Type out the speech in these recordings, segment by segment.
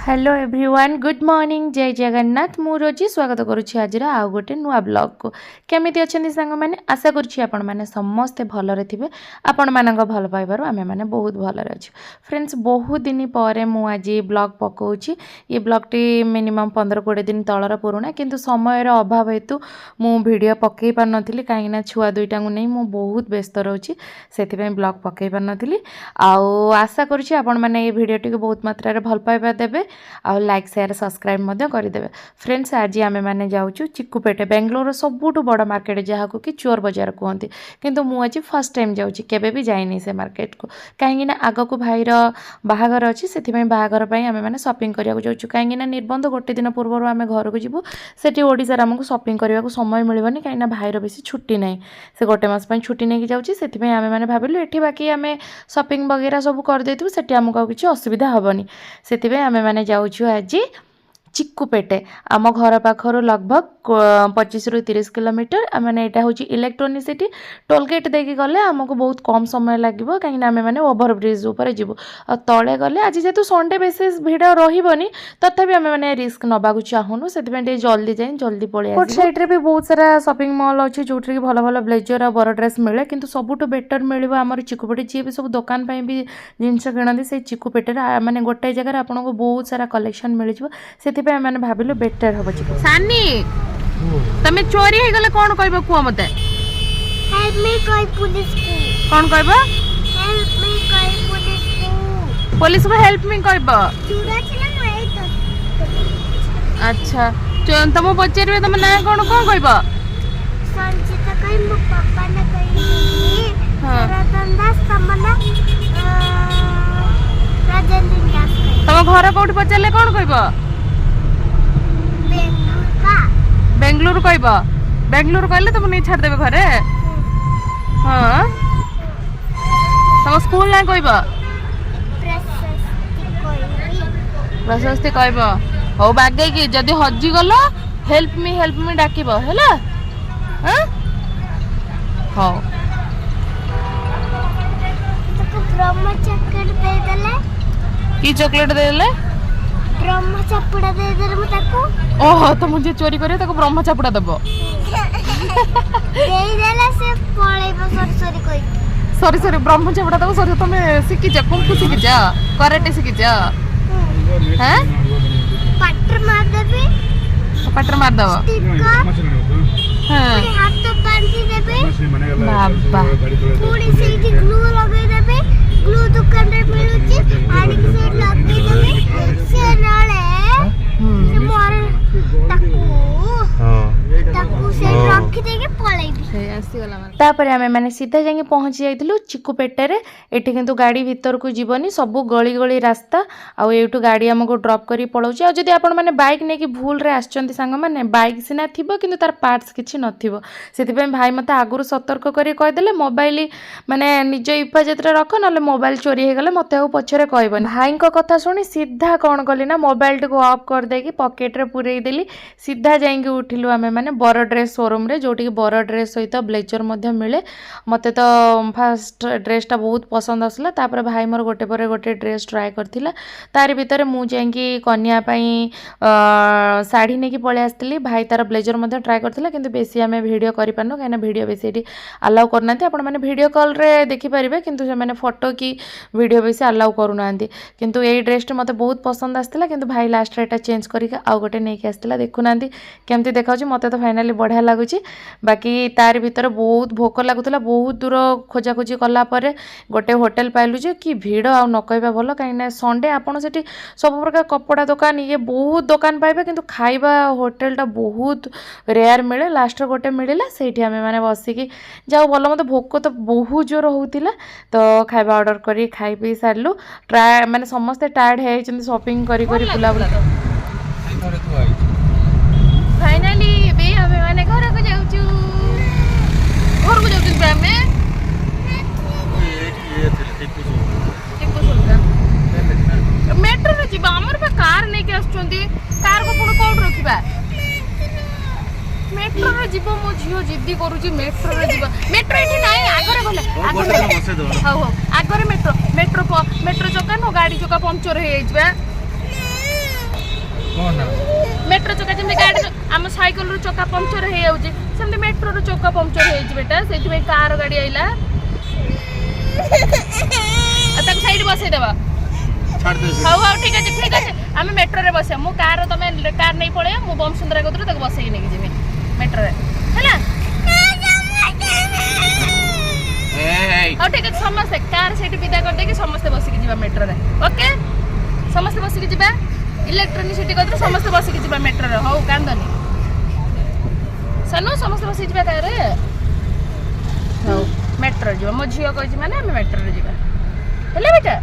Hello everyone good morning जय जगन्नाथ मु रोजी स्वागत करुच्ची आज आउ गोटे नुआ ब्लॉग को केमिति अच्छे सांग मैंने आशा करुच्ची आपण मैंने समस्ते भलरे थिबे आपण मानक भल पाइबारु आमे माने बहुत भलरे अछि फ्रेंड्स बहुत दिन पर मु आज ब्लॉग पकाउची ये ब्लॉग टी मिनिमम 15-20 दिन तलर पुराणा किंतु समय अभाव हेतु मु वीडियो पकई पार नथिली काहे ना छुआ दुईटा को नै मु बहुत व्यस्त रहउची सेति पय ब्लॉग पकई पार नथिली आउ आशा करुच्ची आपण माने ये वीडियो टी को बहुत मात्रा रे भल पाइबा देबे आउ लाइक शेयर सब्सक्राइब मध्य करदेवे फ्रेंड्स आज आमे माने जाउछु चिक्कुपेटे बेंगलोर सबुठु बड़ मार्केट जहाँ को कि चोर बाजार कहते किंतु मु आज फर्स्ट टाइम जाउछि केबे भी जाइनी से मार्केट को कहीं ना आग को भाईर बाहागर अच्छी से बाहागर आमे माने शॉपिंग करिया जाउछु कहीं ना निर्बंध गोटे दिन पूर्व आमे घर को जीवु सेठी ओडिसा हमको शॉपिंग करने को समय मिलबनी कहीं ना भाईर बेसी छुट्टी नहीं से गोटे मास पई छुट्टी नहीं जाउछि सेठी आमे माने भाबिलु एठी बाकी आमे शॉपिंग वगैरह सब कर देथु सेठी हमको किछि असुविधा हबनी सेठी आमे माने जाउछु आज चिक्कुपेटे आम घर पाखर लगभग 25-30 किलोमीटर मैंने यहाँ हूँ इलेक्ट्रोनिसिटी टोलगेट देकी गले आमको बहुत कम समय लगे कहीं आम मैंने ओभरब्रिज उपर जीवु तले गले आज जेहेतु संडे बेसिस भिड़ रही तथापि आम मैंने रिस्क नबाक चाहूनु से जल्दी जाए जल्दी पलि साइड भी बहुत सारा शॉपिंग मॉल अच्छे जो भल भल ब्लेजर और बड़ ड्रेस मिले किंतु सबुठ बेटर मिल आम चिक्कुपेटे जी भी सब दुकान भी जिनस किणती से चिक्कुपेटे माने गोटे जगह आपको बहुत सारा कलेक्शन मिल जाए मैंने भाविलु बेटर हम सानी तमे चोरी हे गले कोन कहबो कुआ मते हेल्प मी कॉल पुलिस को कोन कहबो हेल्प मी कॉल पुलिस को हेल्प मी कहबो चूड़ा छला नै तो अच्छा तमो पचेरबे तमे ना कोन कहबो संचिता कहि मो पापा ने कहि हां रतन दास तमना राजेंद्र दास तम घर कोठी पचले कोन कहबो बेंगलुरु कहब बेंगलुरु कहले तुम नहीं छाड़ देबे घरे हां तम स्कूल ना कहब प्रशस्ति कहब हो बागे की जदी हजी गलो हेल्प मी डाकिबो हैला हां हो तको ब्रह्म चॉकलेट दे देले की चॉकलेट दे देले ब्रह्म चापुड़ा दे दे मु ताको ओहो तो मुझे चोरी करे ताको ब्रह्म चापुड़ा दबो दे देला से पळेबो सरी कोइ सॉरी ब्रह्म चापुड़ा दबो सॉरी तुम सिखि जा कुंफू सिखि जा कराटे सिखि जा हैं पट्टर मार देबे पट्टर मार दबो हां हाथ तो बांधी देबे बाबा पूरी सीधी ग्लू लगे देबे ग्लू दुकान रे मिलुची आनी से लगे देबे से नाले से मोर ताकू से रखी देके पळेबी से आसी गला माने तापर हमें माने सीधा जाके पहुंची जाइथिलु चिक्कुपेटे रे एठी किंतु गाड़ी भीतर को जीवनी सब गली गली रास्ता आ एठू गाड़ी हमको ड्रॉप करी पळौची आ जदी आपण माने बाइक ने की भूल रे आछचंती संग माने बाइक सिना थिबो किंतु तार पार्ट्स किछि नथिबो सेति पे भाई मते आगुरु सतर्क करी कह देले मोबाइल माने निज हिफाजत रे रख नले मोबाइल चोरी हे गले मते हो पछरे कहबन भाई को कथा सुनी सीधा कोन कली ना मोबाइल को ऑफ कर दे की पॉकेट रे पुरई देली सीधा जाइके उठिलु हमें माने बड़ ड्रेस शोरूम रे जोटी बड़ ड्रेस सहित ब्लेजर मध्य मिले मते तो फास्ट ड्रेसटा बहुत पसंद आसला तापर भाई मोर गोटे पर गोटे ड्रेस ट्राए करथिला तारि भीतर मु जाइके कन्या पई साड़ी ने की पळे आस्तिली भाई तार ब्लेजर मध्य ट्राए करथिला किंतु बेसी हमें वीडियो करि पानो काना वीडियो बेसी एटी अलाउ करनांती आपण माने वीडियो कॉल रे देखि परिबे किंतु से माने फोटो की वीडियो बेसी अलाउ करूनांती किंतु एई ड्रेसटा मते बहुत पसंद आस्तिला किंतु भाई लास्ट रे एटा चेंज करिके आ गोटे नै के आस्तिला देखुनांती केमती देखाउची मते तो फाइनली बढ़िया लागुची बाकी तार भीतर बहुत भोक लागुतला बहुत दूर खोजा खोजी कला परे गोटे होटल पाइलु जे कि भीड़ आ न कहबा भलो काइना संडे आपण सेठी सब प्रकार कपड़ा दुकान ये बहुत दुकान पाइबे किंतु खाइबा होटलटा बहुत रेयर मिले लास्ट गोटे मिलिला सेठी हमें माने बसी की जाओ भलो मते भोक तो बहुत जोर होउतिला तो खाइबा ऑर्डर करी खाइ पी सारलु ट्राय माने समस्त टायर्ड हे चंदी शॉपिंग करी करी बुला बुला फाइनली बे हमें माने घर को जाउचू घर को जाउचू बे हमें मेट्रो रे जीवा हमर पे कार नै के आछचंदी कार को पुण कोड रखिबा मेट्रो रे जीवो मो झियो जिद्दी करूची मेट्रो रे जीवा मेट्रो एठी नाही आगरे भले आगरे हाउ हाउ आगरे मेट्रो मेट्रो मेट्रो चका नो गाड़ी चका पंक्चर हे जाइबा मेट्रो चक्का जमी गाड़ी आम साइकल चक्का पंक्चर हो जाऊँगी सेमती मेट्रो चक्का पंक्चर हो बेटा से कार गाड़ी आइला साइड बसईदेव हाँ हाँ ठीक अच्छे आम मेट्रो रे बस मु कार तुम कार नहीं पड़े मु बम सुंदरा कतरू बसई नहीं जी मेट्रो रे है हाँ ठीक अच्छे समस्ते कार से विदा करदे समस्ते बसिकी जा मेट्रो रे ओके समस्ते बसिकी जा इलेक्ट्रोनिक सिटी कतरू समस्ते बसिकी जा मेट्रो रे हौ कांदनी सानू समस्ते बसिकी जा कार रे हौ मेट्रो जी मो झील कही मैंने आम मेट्रो रे जा बेटा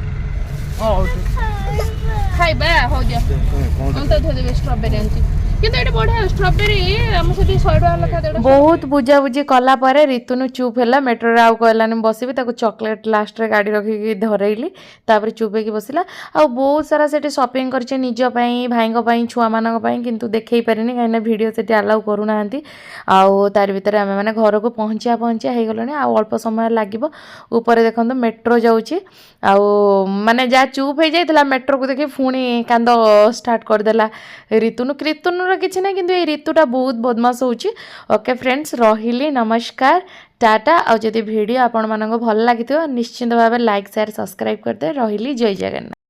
खाइबा हो दिया हम तो देबे स्ट्रॉबेरी आंटी किंतु एटा बढ़िया स्ट्रॉबेरी हम सेठी 100 टका लखा देडा बहुत बुझा बुझी कला परे ऋतुनु चुप हैला मेट्रो रे आउ कहलानी बसिबी ताको चॉकलेट लास्ट रे गाड़ी रखी की धरैली तापर चुप की बसिला आ बहुत सारा सेठी शॉपिंग करछे निज पई भाईंग पई छुआ मानक पई किंतु देखै परिनी काइना वीडियो सेठी अलाउ करू नाहंती आ तार भीतर आमे माने घर को पहुंचिया हे गलनी आ अल्प समय लागिबो ऊपर देखंतो मेट्रो जाउची आ माने जा चुप हे जाइतला मेट्रो को देखि फुणी कांद स्टार्ट कर देला ऋतुनु किसी ना कि ऋतुटा बहुत बदमाश होची ओके फ्रेंड्स रहिली नमस्कार टाटा आ जदि वीडियो आपण मानक भल लगी निश्चिंत भाव लाइक शेयर सब्सक्राइब करते रहिली जय जगन्नाथ।